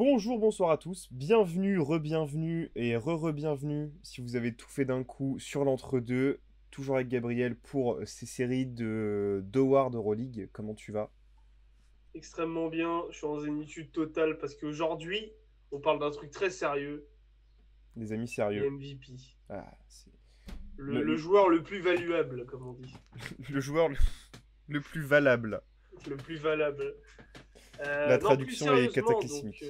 Bonjour, bonsoir à tous, bienvenue, re-bienvenue et re-re-bienvenue si vous avez tout fait d'un coup sur l'entre-deux, toujours avec Gabriel pour ces séries de d'Howard Euroleague. Comment tu vas? Extrêmement bien, je suis en zénitude totale parce qu'aujourd'hui, on parle d'un truc très sérieux, Les amis les sérieux. MVP. Ah, c'est Le joueur le plus valuable, comme on dit. le joueur le plus valable. Le plus valable. La Non, traduction est cataclysmique.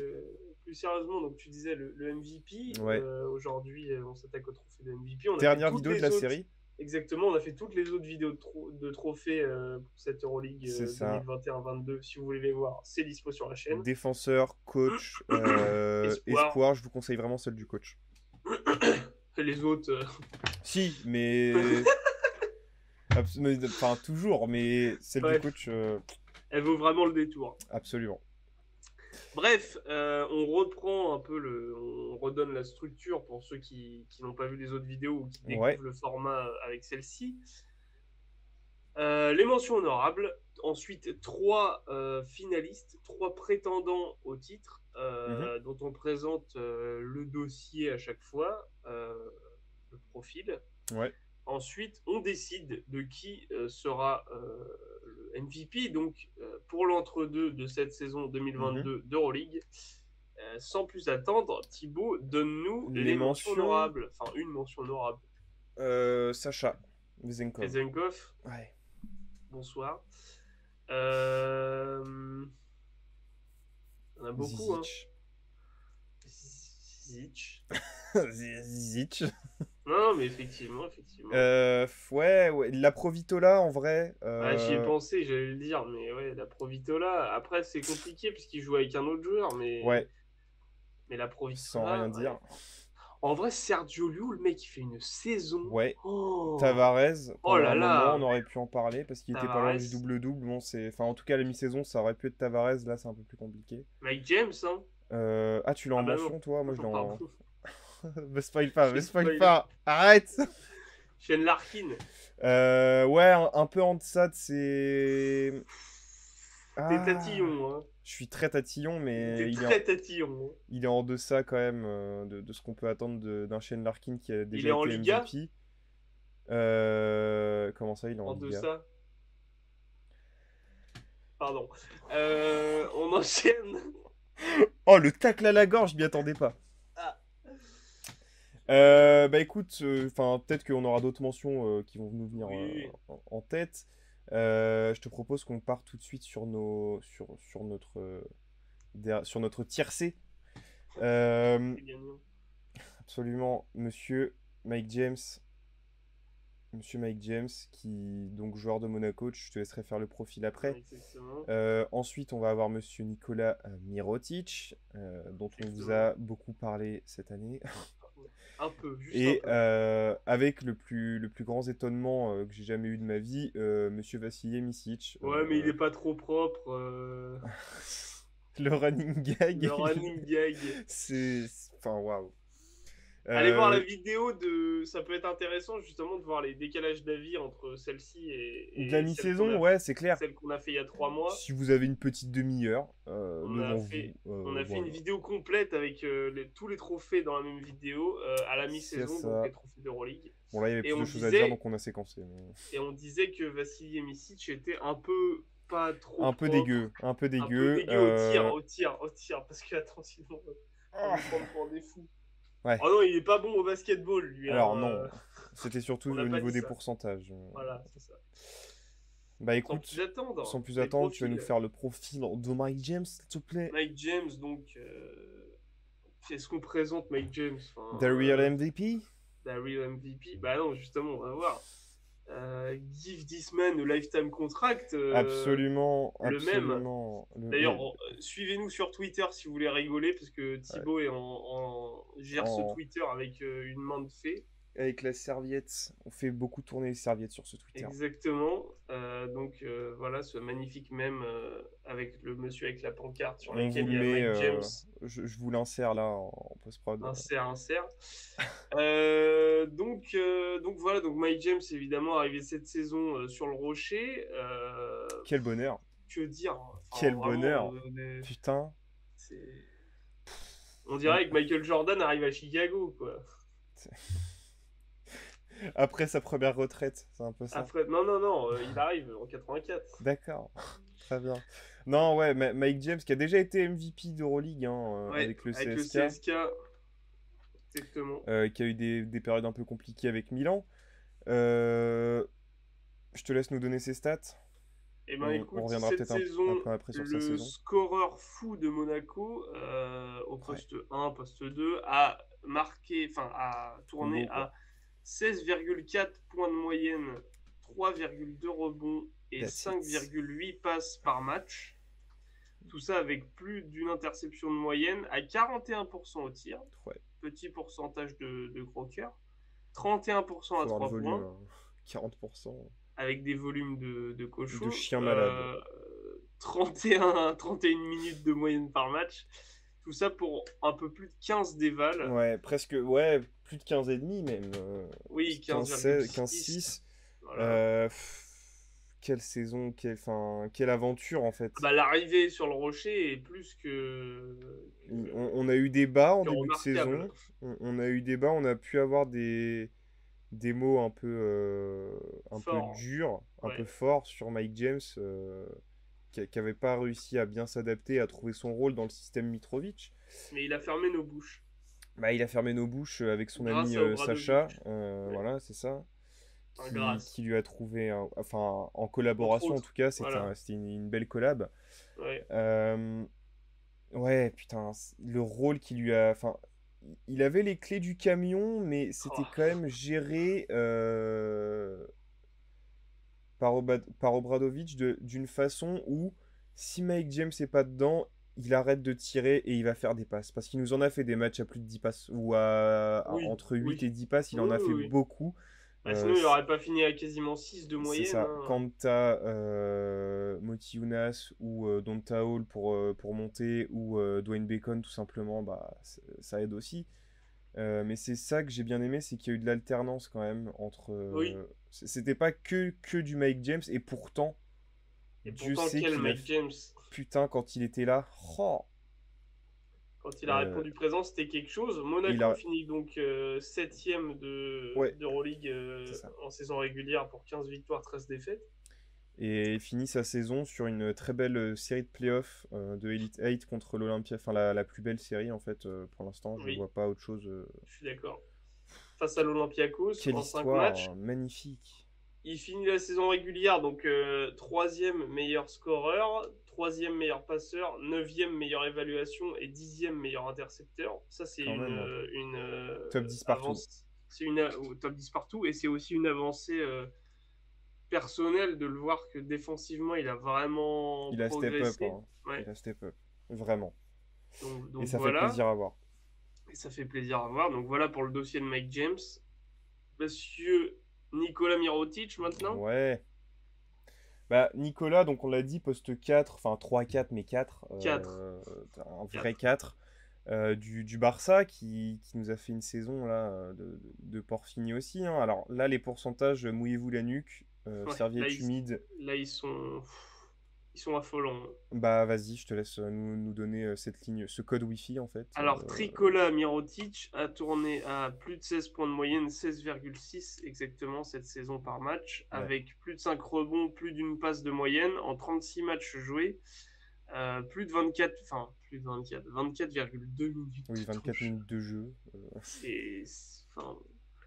plus sérieusement, donc tu disais le MVP. Ouais. Aujourd'hui, on s'attaque au trophée de MVP. On a fait Dernière toutes vidéo de les la autres. série, Exactement, on a fait toutes les autres vidéos de trophées pour cette Euroleague c'est ça. 2021-22. Si vous voulez les voir, c'est dispo sur la chaîne. Défenseur, coach, Espoir. espoir, je vous conseille vraiment celle du coach. Les autres, Si, enfin toujours, mais celle du bref, coach, elle vaut vraiment le détour. absolument. Bref, on reprend un peu on redonne la structure pour ceux qui n'ont pas vu les autres vidéos ou qui Ouais. découvrent le format avec celle-ci. Les mentions honorables. Ensuite, trois finalistes, trois prétendants au titre, Mhm. dont on présente le dossier à chaque fois, le profil. Ouais. Ensuite, on décide de qui sera le MVP. Donc, pour l'entre-deux de cette saison Mhm. 2022 d'Euroleague, sans plus attendre, Thibaut, donne-nous Les les mentions mentions, honorables. Enfin, une mention honorable. Sacha Vezenkov. Ezenkov, Ouais. bonsoir. Euh... Il y en a beaucoup, hein. Zizic. Zic. Zizic. Non, mais effectivement, effectivement. Ouais, la Provitola en vrai. Ah, j'y ai pensé, j'allais le dire, mais ouais, la Provitola. Après, c'est compliqué puisqu'il joue avec un autre joueur, mais Ouais, la sans Provitola, rien dire. ouais. En vrai, Sergio Liu, le mec, il fait une saison. Ouais. Oh, Tavares, oh pendant là un moment, là, on aurait pu en parler parce qu'il était pas loin du Tavares, double-double. Bon, enfin, en tout cas, la mi-saison, ça aurait pu être Tavares. Là, c'est un peu plus compliqué. Mike James, hein. Ah, tu l'as Ah en bah non, mention, toi? Moi, je l'ai pardon. en. Me spoil pas, me J'ai spoil spoilé. pas. Arrête! Shane Larkin, Ouais, un peu en deçà de ses. t'es Ah, tatillon, hein. je suis très tatillon, T'es mais très tatillon, hein. il est en deçà quand même de ce qu'on peut attendre d'un Shane Larkin qui a Il déjà est en été Liga, MVP. Comment ça, il est en en Liga? deçà. Pardon. On enchaîne. Oh, le tacle à la gorge, je m'y attendais pas. Ah, Bah écoute, enfin peut-être qu'on aura d'autres mentions qui vont nous venir oui, en tête. Je te propose qu'on parte tout de suite sur sur notre tiercé. Euh, c'est gagnant. Absolument, Mike James. Monsieur Mike James, qui donc joueur de Monaco, je te laisserai faire le profil après. Exactement. Ensuite, on va avoir Monsieur Nikola Mirotic, dont on vous Exactement. a beaucoup parlé cette année. Un peu, juste un Et peu. avec le plus grand étonnement que j'ai jamais eu de ma vie, Monsieur Vassiliy Micic. Ouais, mais il est pas trop propre. Le running gag, Le running gag. Enfin, waouh. Allez voir la Euh, vidéo de. Ça peut être intéressant justement de voir les décalages d'avis entre celle-ci de la et mi-saison, ouais, c'est clair. celle qu'on a fait il y a 3 mois. Si vous avez une petite demi-heure On a devant vous, fait, on a fait une voilà. vidéo complète avec tous les trophées dans la même vidéo à la C'est mi-saison, donc ça. les trophées d'Euroleague. Bon, là, il y avait Et plus de on choses à dire, disait, donc on a séquencé. Mais et on disait que Vassili Micic était un peu pas trop un peu propre, dégueu, un peu un peu dégueu. dégueu au tir, parce que attends, sinon on va nous prendre pour des fous. Ouais. Oh non, il est pas bon au basketball, lui, hein. Alors non, c'était surtout On n'a au pas niveau dit des ça. pourcentages. Voilà, c'est ça. Bah Sans plus écoute, sans attendre, plus les attendre, tu vas nous profils. faire le profil de Mike James, s'il te plaît. Mike James, donc, est-ce qu'on présente Mike James? Enfin, The Real MVP? la real MVP? Bah non, justement, on va voir. Give this man a lifetime contract, Absolument, le même. absolument. D'ailleurs, suivez-nous sur Twitter si vous voulez rigoler, parce que Ouais. Thibaut gère ce En- Twitter avec une main de fée. Avec la serviette, on fait beaucoup tourner les serviettes sur ce Twitter. Exactement. Donc voilà ce magnifique mème avec le monsieur avec la pancarte sur On vous laquelle le il y a met, Mike James, je vous l'insère là en post-prod. insert. Donc voilà, donc Mike James évidemment arrivé cette saison sur le Rocher. Quel bonheur, Que dire? Enfin quel vraiment, bonheur. Putain. c'est On dirait que Michael Jordan arrive à Chicago, quoi. Après sa première retraite, c'est un peu ça. Après, non, il arrive en 84. D'accord, très bien. Non, ouais, Mike James qui a déjà été MVP d'Euroleague Ouais, avec le avec le CSK, CSK, exactement. qui a eu des périodes un peu compliquées avec Milan. Euh, je te laisse nous donner ses stats. Eh ben On écoute, reviendra cette peut-être un saison, peu après sur sa le saison. scoreur fou de Monaco, au Ouais, poste 1, poste 2, a trop beau tourné quoi. à 16,4 points de moyenne, 3,2 rebonds et That's it. 5,8 passes par match. Tout ça avec plus d'une interception de moyenne à 41% au tir, Ouais, petit pourcentage de gros cœur, 31% à faut avoir le 3 volume, points, hein. 40% avec des volumes de de cochon, chien malade. 31 minutes de moyenne par match. Tout ça pour un peu plus de 15 dévals. Ouais, presque, ouais, plus de 15 et demi même. Oui, 15-16, 15,6. 15-6. Voilà. Quelle saison, quelle aventure en fait. Bah, l'arrivée sur le rocher est plus On a eu des bas en que début de remarquable. saison. On a eu des bas, on a pu avoir des mots un peu Fort. durs, un peu Ouais. forts sur Mike James, qui avait pas réussi à bien s'adapter, à trouver son rôle dans le système Mitrovic. Mais il a fermé nos bouches. Bah, il a fermé nos bouches avec son ami Grâce à Sacha, Obradovic. Ouais. voilà, c'est ça, Enfin, qui grâce. lui a trouvé, enfin, en Entre collaboration en autres. tout cas, Voilà. c'était une belle collab. Ouais. Euh, ouais, putain, le rôle qu'il lui a, enfin, il avait les clés du camion, mais c'était Oh. quand même géré par Obradovic d'une façon où si Mike James n'est pas dedans, il arrête de tirer et il va faire des passes. Parce qu'il nous en a fait des matchs à plus de 10 passes, ou Oui, entre 8 et oui. 10 passes, il Oui, en a oui, fait oui. beaucoup. Bah, Euh, sinon, il n'aurait pas fini à quasiment 6 de c'est moyenne, ça. hein. Quand t'as Moti Younas ou Donta Hall pour monter, ou Dwayne Bacon tout simplement, bah, ça aide aussi. Mais c'est ça que j'ai bien aimé, c'est qu'il y a eu de l'alternance quand même entre. Oui. C'était pas que du Mike James, et pourtant, Et Dieu pourtant, sait quel qu'il a. Mike James. Putain, quand il était là, oh, Quand il a euh, répondu présent, c'était quelque chose. il Monaco a. finit donc 7ème Ouais, d'Euroleague c'est ça. en saison régulière pour 15 victoires, 13 défaites. Et il finit sa saison sur une très belle série de playoffs de Elite 8 contre l'Olympia. Enfin, la plus belle série en fait pour l'instant. Je Oui, vois pas autre chose. je suis d'accord. Face à l'Olympiakos Quelle en 5 histoire, matchs. hein, magnifique. Il finit la saison régulière, donc 3e meilleur scoreur, 3e meilleur passeur, 9e meilleure évaluation et 10e meilleur intercepteur. Ça, c'est Quand même, hein. une Top 10 partout. avance. C'est une au top 10 partout et c'est aussi une avancée personnelle de le voir que défensivement, il a vraiment Il a step up, progressé. hein. Ouais. Il a step up. Vraiment. Et Donc ça fait voilà, plaisir à voir. et ça fait plaisir à voir. Donc voilà pour le dossier de Mike James. Monsieur Nicolas Mirotic maintenant. Ouais. Bah, Nicolas, donc on l'a dit, poste 4, enfin 3-4, mais 4, 4. un vrai 4. 4, du Barça qui nous a fait une saison là, de Porfini aussi, hein. Alors là, les pourcentages, mouillez-vous la nuque, Ouais, serviette humide. là, ils sont affolants. Bah vas-y, je te laisse nous donner cette ligne, ce code Wi-Fi en fait. Alors, Tricola Mirotic a tourné à plus de 16 points de moyenne, 16,6 exactement cette saison par match, Ouais. avec plus de 5 rebonds, plus d'une passe de moyenne en 36 matchs joués, plus de 24, enfin, plus de 24, 24,2 Oui, minutes de 24 touche. minutes de jeu. Enfin,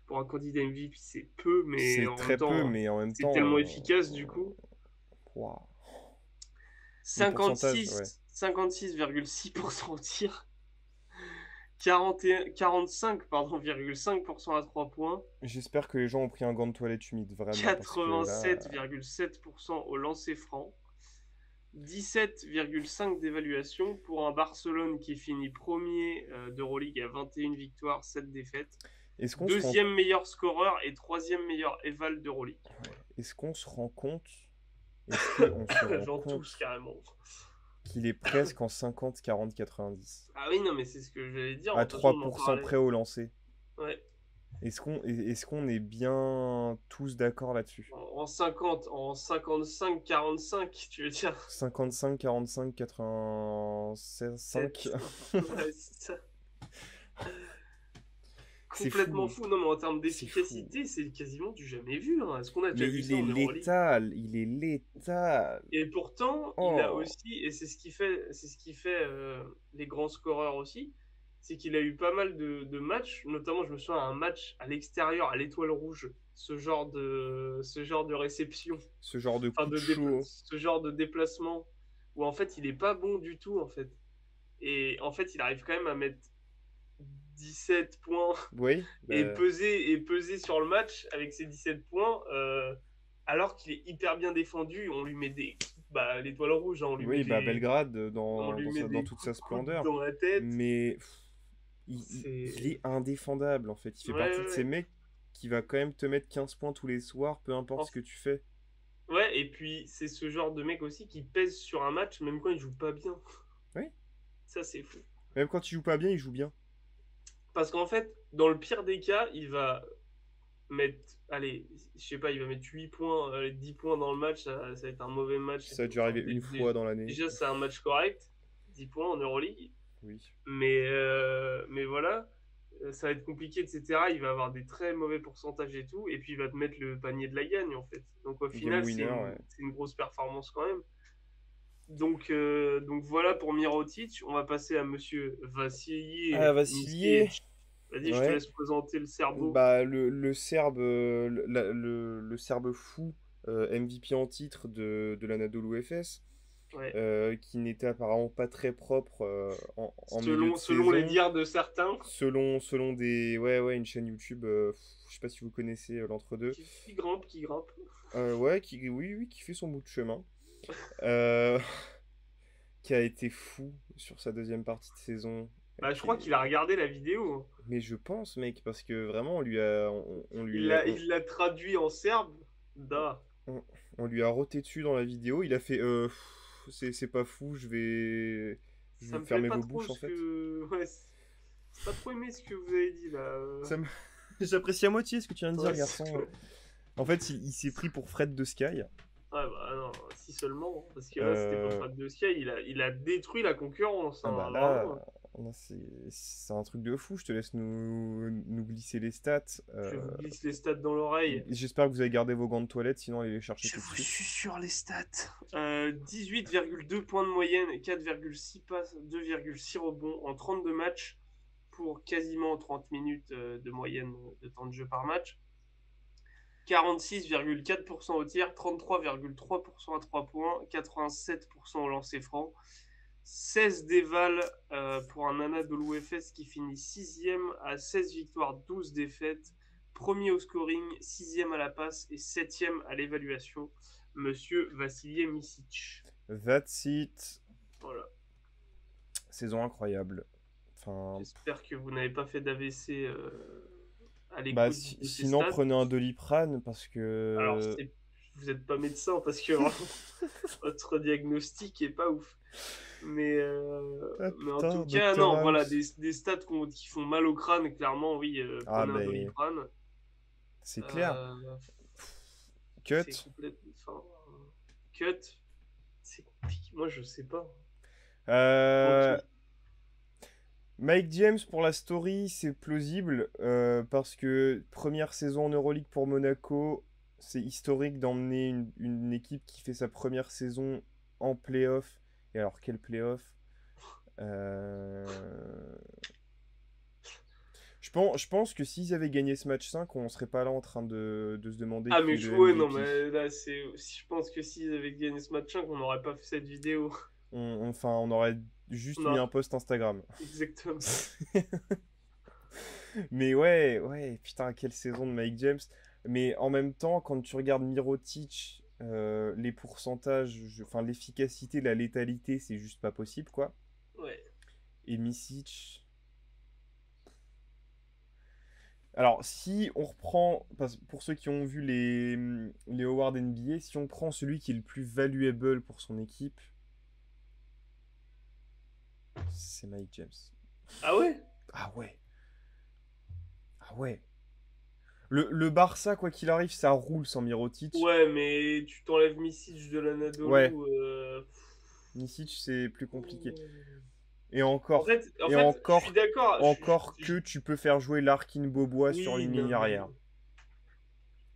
pour un candidat MVP, c'est peu, mais C'est en même très peu, temps, mais en même c'est temps, tellement efficace du coup. waouh. Les pourcentages, ouais. 56,6% au tir, 45, pardon, 5% à 3 points, J'espère que les gens ont pris un gant de toilette humide, vraiment, parce que là, 87,7% au lancer franc, 17,5 d'évaluation pour un Barcelone qui finit premier d'Euroleague à 21 victoires, 7 défaites. est-ce qu'on se rend, Deuxième meilleur scoreur et troisième meilleur éval d'Euroleague. est-ce qu'on se rend compte, est-ce qu'on se rend J'en compte tousse carrément. qu'il est presque en 50, 40, 90, Ah oui, non, mais c'est ce que j'allais dire. à De toute façon, on en 3% parlait. près au lancer? Ouais. Est-ce qu'on est bien tous d'accord là-dessus? En 50, en 55, 45, tu veux dire. 55, 45, 96, 5. 7. Ouais, c'est ça. C'est complètement fou. fou. Non, mais en termes C'est fou. d'efficacité, c'est quasiment du jamais vu, hein. Est-ce qu'on a déjà Mais vu il ça est en Euroleague? létal. Il est létal. Et pourtant, il a Oh. aussi, et c'est ce qui fait les grands scoreurs aussi, c'est qu'il a eu pas mal de matchs, notamment je me souviens un match à l'extérieur, à l'Étoile Rouge, ce genre de réception, Ce genre de enfin coup de chaud. ce genre de déplacement, où en fait il est pas bon du tout en fait. Et en fait il arrive quand même à mettre 17 points Oui, bah, et peser sur le match avec ses 17 points, alors qu'il est hyper bien défendu. On lui met des. Bah, l'étoile rouge, hein, oui, bah Belgrade on lui met dans des toute sa coups splendeur. dans la tête. Mais il C'est. est indéfendable en fait. Il fait Ouais, partie de ouais, ces ouais. mecs qui va quand même te mettre 15 points tous les soirs, peu importe En- ce que tu fais. Ouais, et puis c'est ce genre de mec aussi qui pèse sur un match, même quand il joue pas bien. Oui, Ça, c'est fou. même quand il joue pas bien, il joue bien. Parce qu'en fait, dans le pire des cas, il va mettre. Allez, je sais pas, il va mettre 8 points, 10 points dans le match, ça va être un mauvais match et Ça a tout. dû Enfin, arriver une fois dans l'année. déjà, c'est un match correct, 10 points en Euroleague. Oui. Mais voilà, ça va être compliqué, etc. Il va avoir des très mauvais pourcentages et tout, et puis il va te mettre le panier de la gagne en fait. Donc au Game final, winner, ouais. c'est une grosse performance quand même. Donc voilà pour Mirotic. On va passer à monsieur Vassili Ah, Vassilier. Micic. Vas-y, je te Ouais. laisse présenter le Serbo. Bah, le Serbe, le Serbe fou, MVP en titre de l'Anadolu Efes, Ouais. qui n'était apparemment pas très propre en milieu de Selon les saison. dires de certains, Selon des. Ouais, ouais, une chaîne YouTube, je sais pas si vous connaissez l'entre-deux. qui grimpe, qui grimpe. Ouais, oui, oui, qui fait son bout de chemin. Euh, qui a été fou sur sa deuxième partie de saison. Bah, je crois qu'il a regardé la vidéo, hein. Mais je pense, mec, parce que vraiment, on lui a, Il l'a traduit en serbe. Da. on, on lui a roté dessus dans la vidéo. Il a fait, c'est pas fou, je Ça vais me plaît fermer pas vos trop bouches en ce fait. que. Ouais, c'est pas trop aimé ce que vous avez dit là. Ça me... J'apprécie à moitié ce que tu viens de dire, Ouais, garçon. En fait, il s'est pris pour Fred de Sky. Ouais, bah non, si seulement, hein. Parce que là, c'était pas Euh, Fred de Sky, il a détruit la concurrence, Ah bah hein, là, vraiment. là, c'est un truc de fou. Je te laisse nous glisser les stats. Je vous glisse les stats dans l'oreille. J'espère que vous avez gardé vos gants de toilette, sinon allez les chercher Je tout de vous suite. suis sur les stats. 18,2 points de moyenne, 4,6 passes, 2,6 rebonds en 32 matchs pour quasiment 30 minutes de moyenne de temps de jeu par match. 46,4% au tir, 33,3% à 3 points, 87% au lancer franc. 16 dévals pour un Anadolu Efes qui finit 6ème à 16 victoires, 12 défaites. Premier au scoring, 6ème à la passe et 7ème à l'évaluation. Monsieur Vassili Micic. That's it. Voilà. Saison incroyable. Enfin, J'espère que vous n'avez pas fait d'AVC à bah, l'écoute de ces sinon, stats. prenez un Doliprane parce Alors, que. vous n'êtes pas médecin parce que votre diagnostic est pas ouf. Ah Mais en tout putain, cas, Dr non, voilà, House. des stats qui font mal au crâne, clairement, oui, Ah, prenez un ben, Doliprane. c'est clair. Euh, c'est Cut. complètement. Enfin, cut, c'est compliqué. Moi, je sais pas. Euh, Ok. Mike James pour la story, c'est plausible parce que première saison en Euroleague pour Monaco, c'est historique d'emmener une équipe qui fait sa première saison en playoff. Et alors, quel playoff? Euh, je pense que s'ils avaient gagné ce match 5, on serait pas là en train de se demander Ah, qui mais est le ouais, non, MVP. mais là, je pense que s'ils avaient gagné ce match, on n'aurait pas fait cette vidéo. Enfin, on aurait juste mis Non, un post Instagram. exactement. Mais ouais, ouais, putain, quelle saison de Mike James. Mais en même temps, quand tu regardes Mirotic, les pourcentages, enfin l'efficacité, la létalité, c'est juste pas possible, quoi. Ouais. Et Misic. Alors, si on reprend, pour ceux qui ont vu les awards NBA, si on prend celui qui est le plus valuable pour son équipe, c'est Mike James. Ah ouais? Ah ouais, ah ouais. Le Barça, quoi qu'il arrive, ça roule sans Mirotic. Ouais, mais tu t'enlèves Misic de Ouais, l'Anadolu. Misic, c'est plus compliqué. Et En encore, fait, en et fait, je suis encore, d'accord. encore que tu peux faire jouer Larkin Bobois sur Oui, une non, ligne arrière.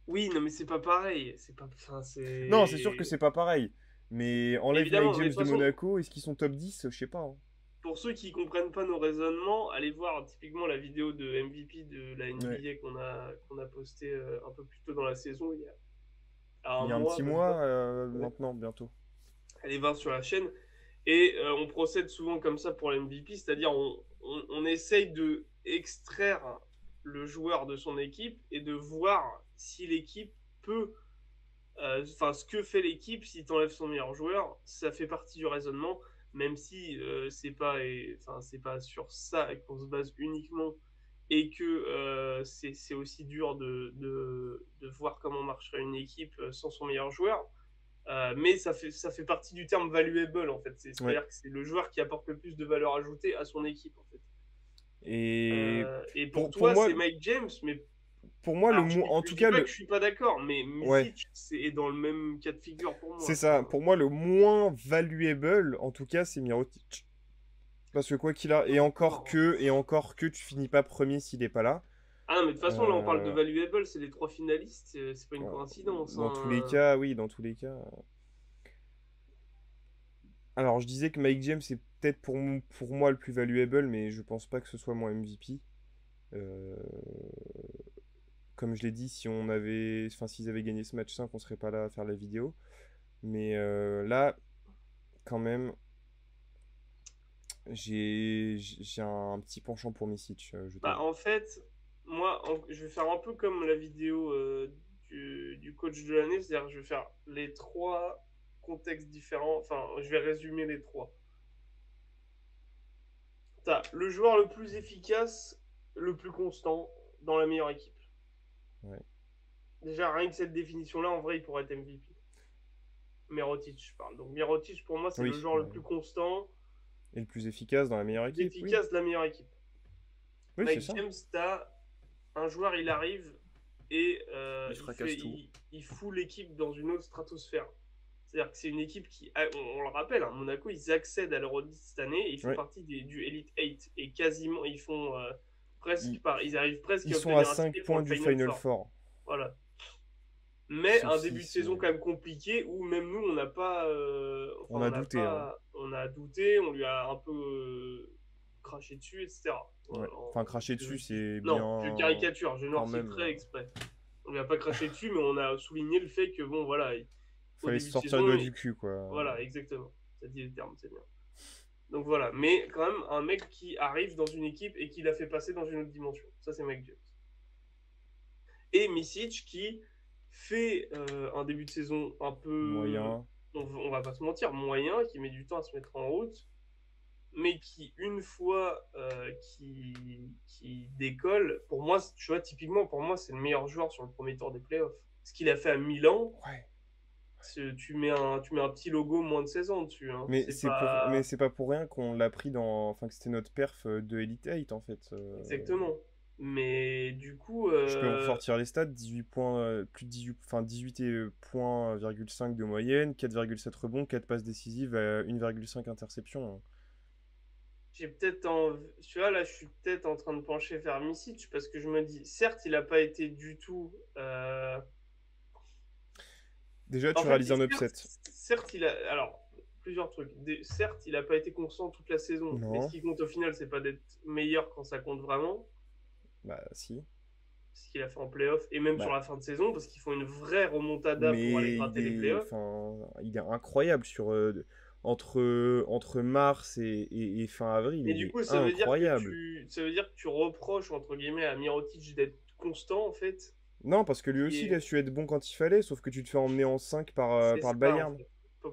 oui, non, mais c'est pas pareil. C'est pas, enfin, Non, c'est sûr que c'est. c'est pas pareil. Mais Mais enlève Mike évidemment, mais de James toute de façon, Monaco, est-ce qu'ils sont top 10? Je sais pas, hein. pour ceux qui comprennent pas nos raisonnements, allez voir typiquement la vidéo de MVP de la Ouais. NBA qu'on a posté un peu plus tôt dans la saison, il y a un Il y a un mois petit même pas. mois, Ouais. maintenant, bientôt. Allez voir sur la chaîne. Et on procède souvent comme ça pour l'MVP, c'est-à-dire on essaye de extraire le joueur de son équipe et de voir si l'équipe peut, enfin ce que fait l'équipe si tu enlèves son meilleur joueur, ça fait partie du raisonnement, même si enfin, c'est pas sur ça qu'on se base uniquement et que c'est aussi dur de voir comment marcherait une équipe sans son meilleur joueur. Mais ça fait partie du terme valuable en fait. Ouais. C'est-à-dire que c'est le joueur qui apporte le plus de valeur ajoutée à son équipe en fait. Et Et pour pour toi, moi, c'est Mike James, mais le alors moins, en je tout dis cas, pas que je suis pas d'accord, mais ouais, Misic est dans le même cas de figure pour c'est moi. ça. Enfin, Pour moi, le moins valuable, en tout cas, c'est Mirotic. Parce que quoi qu'il a, encore. et encore que tu finis pas premier s'il est pas là. Ah non, mais de toute façon, là on parle de Euh, valuable, c'est les trois finalistes, c'est pas une en- coïncidence, Dans tous les hein. cas, oui, dans tous les cas. Alors, je disais que Mike James est peut-être pour moi le plus valuable, mais je pense pas que ce soit mon MVP. Euh, Comme je l'ai dit, si on avait, enfin, s'ils avaient gagné ce match 5, on serait pas là à faire la vidéo. Mais là, quand même, j'ai un petit penchant pour Misic, je Bah, t'avoue. en fait, moi, je vais faire un peu comme la vidéo du coach de l'année, c'est-à-dire que je vais faire les trois contextes différents, enfin, je vais résumer les trois. T'as le joueur le plus efficace, le plus constant dans la meilleure équipe. Ouais. Déjà, rien que cette définition-là, en vrai, il pourrait être MVP. Mirotic, je parle. Donc, Mirotic, pour moi, c'est le Oui, joueur le ouais. plus constant, Et le plus efficace dans la meilleure le plus équipe, oui. efficace de la meilleure équipe. Oui, c'est Mike ça. James, t'as un joueur, il arrive et Il fracasse tout. il fout l'équipe dans une autre stratosphère. C'est-à-dire que c'est une équipe qui, on le rappelle, hein, Monaco, ils accèdent à l'Euro 10 cette année et ils font Ouais. partie du Elite 8 et quasiment, ils font Ils, ils arrivent presque ils à sont à obtenir un 5 ticket pour points le du Final Final Four. Four. Voilà. Mais Sauf un si début de saison quand même compliqué où même nous, on n'a pas, on a douté, hein. on a douté, on lui a un peu craché dessus, etc. Ouais. Enfin, cracher dessus, c'est Non, je bien caricature, je quand noircis le même. trait exprès. On lui a pas craché dessus, mais on a souligné le fait que, bon, voilà, au Fallait se début de sortir les saison, doigts du cul, quoi. voilà, exactement. Ça dit le terme, c'est bien. Donc voilà, mais quand même, un mec qui arrive dans une équipe et qui l'a fait passer dans une autre dimension. Ça, c'est Mike James. Et Misic qui fait un début de saison un peu, Moyen. on va pas se mentir, moyen, qui met du temps à se mettre en route, mais qui, une fois qui décolle, pour moi, tu vois, typiquement, pour moi, c'est le meilleur joueur sur le premier tour des playoffs. Ce qu'il a fait à Milan, Ouais. tu mets un petit logo moins de 16 ans dessus. Hein. Mais C'est pas c'est pas pour rien qu'on l'a pris dans, enfin que c'était notre perf de Elite 8 en fait. exactement. Mais du coup, Je peux vous ressortir les stats, 18 points, plus de 18, enfin 18 points,5 de moyenne, 4,7 rebonds, 4 passes décisives, 1,5 interceptions, hein. j'ai peut-être tu vois, là, je suis peut-être en train de pencher vers Misic parce que je me dis, certes, il n'a pas été du tout. Déjà, En tu fait, réalises un upset. certes, il a. Alors, plusieurs trucs. Certes, il n'a pas été constant toute la saison, mais ce Non, qui compte au final, c'est pas d'être meilleur quand ça compte vraiment. bah si. Ce qu'il a fait en playoff et même sur Bah, la fin de saison, parce qu'ils font une vraie remontada pour aller mais gratter les playoffs. il est incroyable sur entre mars et fin avril, Mais il du est coup, incroyable. ça veut dire que tu reproches, entre guillemets, à Mirotic d'être constant, en fait. Non, parce que lui aussi, il a Et su être bon quand il fallait, sauf que tu te fais emmener en 5 c'est par le ça, en Bayern. fait.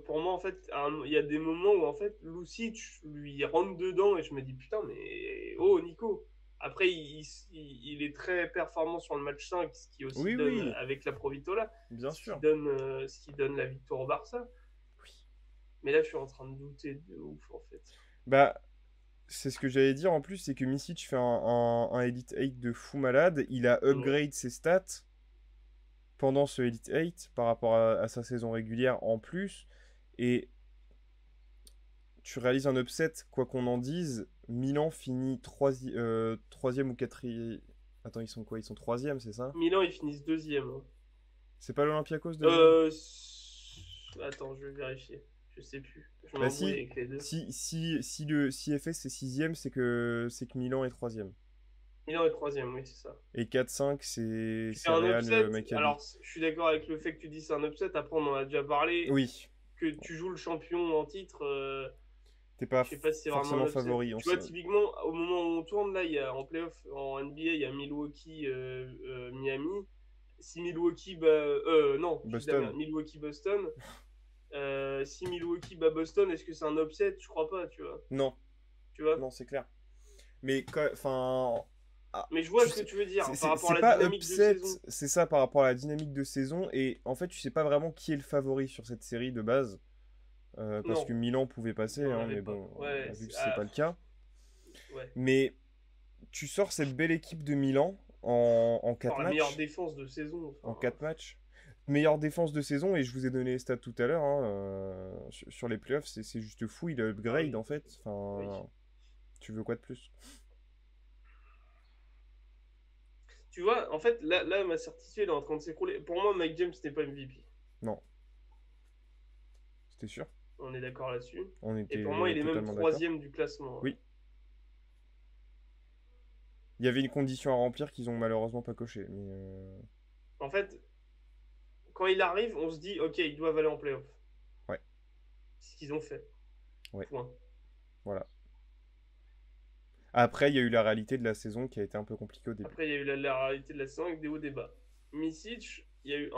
Pour moi, en fait, il y a des moments où, en fait, Lucic lui rentre dedans et je me dis, putain, mais oh, Nico. Après, il est très performant sur le match 5, ce qui aussi Oui, donne, oui, avec la Provitola, bien sûr. ce qui donne la victoire au Barça. Mais là, je suis en train de douter de ouf, en fait. Bah, c'est ce que j'allais dire en plus, c'est que Misic fait un Elite 8 de fou malade. Il a Ouais. upgrade ses stats pendant ce Elite 8 par rapport à sa saison régulière en plus. Et tu réalises un upset, quoi qu'on en dise, Milan finit troisième ou quatrième. Attends, ils sont quoi? Ils sont troisième, c'est ça? Milan, ils finissent deuxième, hein. C'est pas l'Olympiakos deuxième? Euh... Attends, je vais vérifier. Je sais plus. Je Bah m'embrouille si, avec les deux. si FS est sixième, c'est que Milan est troisième. Milan est troisième, oui, c'est ça. Et 4-5, c'est Tu fais c'est un Real upset. Maccabi. Alors, je suis d'accord avec le fait que tu dis c'est un upset. Après, on en a déjà parlé. Oui, Que tu joues le champion en titre, t'es pas je sais pas si c'est vraiment un forcément upset. favori. Tu vois, typiquement, au moment où on tourne, là, il y a, en playoff, en NBA, il y a Milwaukee, Miami. Si Milwaukee bat. Non, je dis de la merde. Boston. Milwaukee, Boston. Si Milwaukee bat Boston, est-ce que c'est un upset? Je crois pas, tu vois. Non, Tu vois. non, c'est clair. Mais enfin, ah, Mais je vois tu ce que sais, tu veux dire c'est par c'est- rapport à c'est la pas dynamique de upset, saison. c'est ça par rapport à la dynamique de saison. Et en fait, tu sais pas vraiment qui est le favori sur cette série de base. Parce Non, que Milan pouvait passer, il n'y en hein, avait mais pas. bon, on Ouais, a vu que c'est pas le cas. ouais. Mais tu sors cette belle équipe de Milan en Par 4 la meilleure matchs. défense de saison. En Enfin, 4 matchs. Meilleure défense de saison, et je vous ai donné les stats tout à l'heure, hein, sur les playoffs, c'est juste fou, il a ah upgrade oui, en fait. oui. Enfin, tu veux quoi de plus? Tu vois, en fait, là, ma certitude est en train de s'écrouler. Pour moi, Mike James n'est pas MVP. Non, c'était sûr. On est d'accord là-dessus. On Et pour moi, était il est même totalement d'accord. troisième du classement, hein. Oui, il y avait une condition à remplir qu'ils ont malheureusement pas coché. Mais En fait, quand il arrive, on se dit, ok, ils doivent aller en playoff. ouais, C'est ce qu'ils ont fait. ouais, Point. voilà. Après, il y a eu la réalité de la saison qui a été un peu compliquée au début. Après, il y a eu la réalité de la saison avec des hauts débats. Misic, il y a eu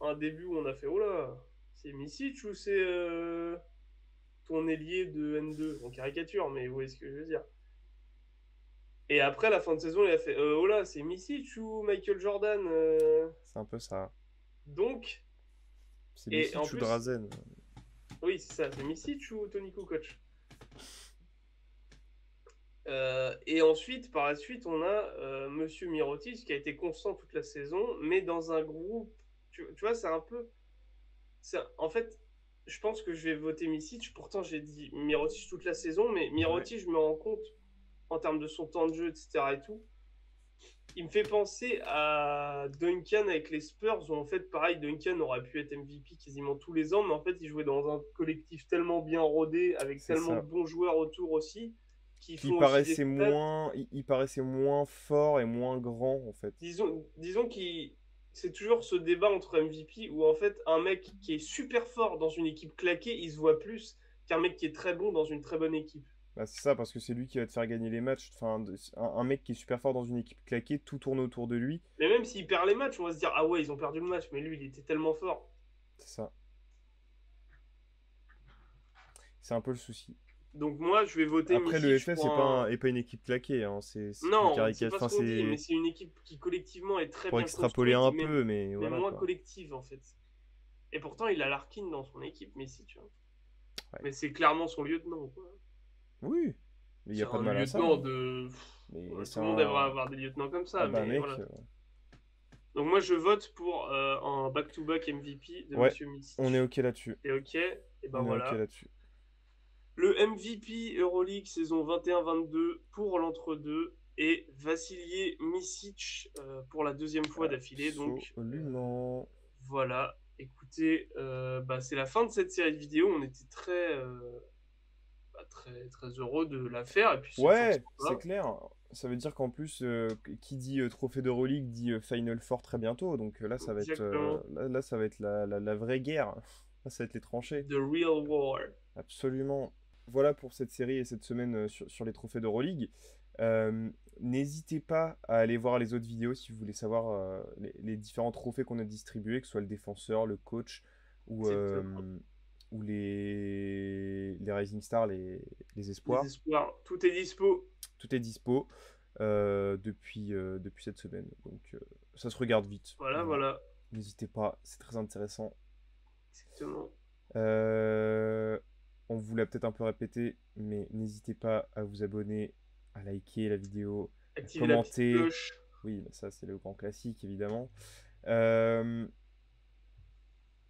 un début où on a fait, oh là, c'est Misic ou c'est ton ailier de N2? En caricature, mais vous voyez ce que je veux dire. Et après, la fin de saison, il a fait, oh là, c'est Misic ou Michael Jordan? C'est un peu ça. Donc, C'est et en Micic ou plus, Drazen. oui, c'est ça, c'est Misic ou Tony Kukoc? Et ensuite, par la suite, on a Monsieur Mirotic qui a été constant toute la saison, mais dans un groupe. Tu vois, c'est un peu. En fait, je pense que je vais voter Misic. Pourtant, j'ai dit Mirotic toute la saison, mais Ouais. Mirotic, je me rends compte, en termes de son temps de jeu, etc. et tout, il me fait penser à Duncan avec les Spurs, où en fait, pareil, Duncan aurait pu être MVP quasiment tous les ans, mais en fait, il jouait dans un collectif tellement bien rodé, avec C'est tellement de ça. bons joueurs autour aussi, qui Qui font aussi des paraissait stats. moins, il paraissait moins fort et moins grand en fait. Disons qu'il c'est toujours ce débat entre MVP où en fait un mec qui est super fort dans une équipe claquée, il se voit plus qu'un mec qui est très bon dans une très bonne équipe. Bah, c'est ça, parce que c'est lui qui va te faire gagner les matchs. Enfin, un mec qui est super fort dans une équipe claquée, tout tourne autour de lui. Mais même s'il perd les matchs, on va se dire ah ouais, ils ont perdu le match, mais lui il était tellement fort. C'est ça. C'est un peu le souci. Donc moi je vais voter Après, le Misic FS pour est un. pas une équipe claquée, hein. C'est une Non, c'est caricature. pas ce Enfin, qu'on dit, mais c'est c'est une équipe qui collectivement est très pour bien extrapoler construite, un peu, mais mais voilà moins quoi. collective en fait. Et pourtant il a Larkin dans son équipe, Messi, tu vois. Ouais. Mais c'est clairement son lieutenant, quoi. Oui, mais il n'y C'est a pas de un mal à ça, lieutenant hein. de. Mais c'est Tout le monde devrait un. avoir des lieutenants comme Ah ça, bah, mais mec. voilà. Donc moi je vote pour un back-to-back MVP de Ouais, Monsieur on est Misic. OK là-dessus. Et ok, et ben On est OK voilà. là-dessus. Le MVP Euroleague saison 21-22 pour l'entre-deux et Vassilier Misic pour la deuxième fois d'affilée. Donc Absolument. voilà. Écoutez, bah, c'est la fin de cette série de vidéos. On était très très heureux de la faire et puis c'est toujours Ouais, c'est sympa. clair. Ça veut dire qu'en plus, qui dit trophée d'Euroleague dit Final Four très bientôt. Donc là, ça va être, Exactement. là, ça va être la vraie guerre. Là, ça va être les tranchées. The Real War. Absolument. Voilà pour cette série et cette semaine sur les trophées d'Euroleague. Euh, N'hésitez pas à aller voir les autres vidéos si vous voulez savoir les différents trophées qu'on a distribués, que ce soit le défenseur, le coach ou, Exactement. ou les Rising Stars, les Les espoirs. espoirs. Tout est dispo. Tout est dispo depuis cette semaine. Donc ça se regarde vite. Voilà, Voilà. voilà. N'hésitez pas, c'est très intéressant. Exactement. Euh, on vous l'a peut-être un peu répété, mais n'hésitez pas à vous abonner, à liker la vidéo, à Activez la petite commenter. cloche. Oui, bah ça c'est le grand classique évidemment. Euh,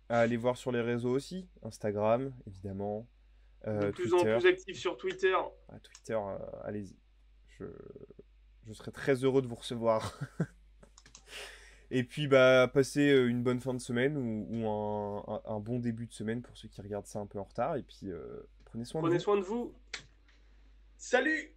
à aller voir sur les réseaux aussi, Instagram évidemment, De plus en Twitter. plus actif sur Twitter. Twitter, allez-y. Je... je serais très heureux de vous recevoir. Et puis, bah, passez une bonne fin de semaine ou un bon début de semaine pour ceux qui regardent ça un peu en retard. Et puis, prenez soin de Prenez vous. soin de vous. Salut!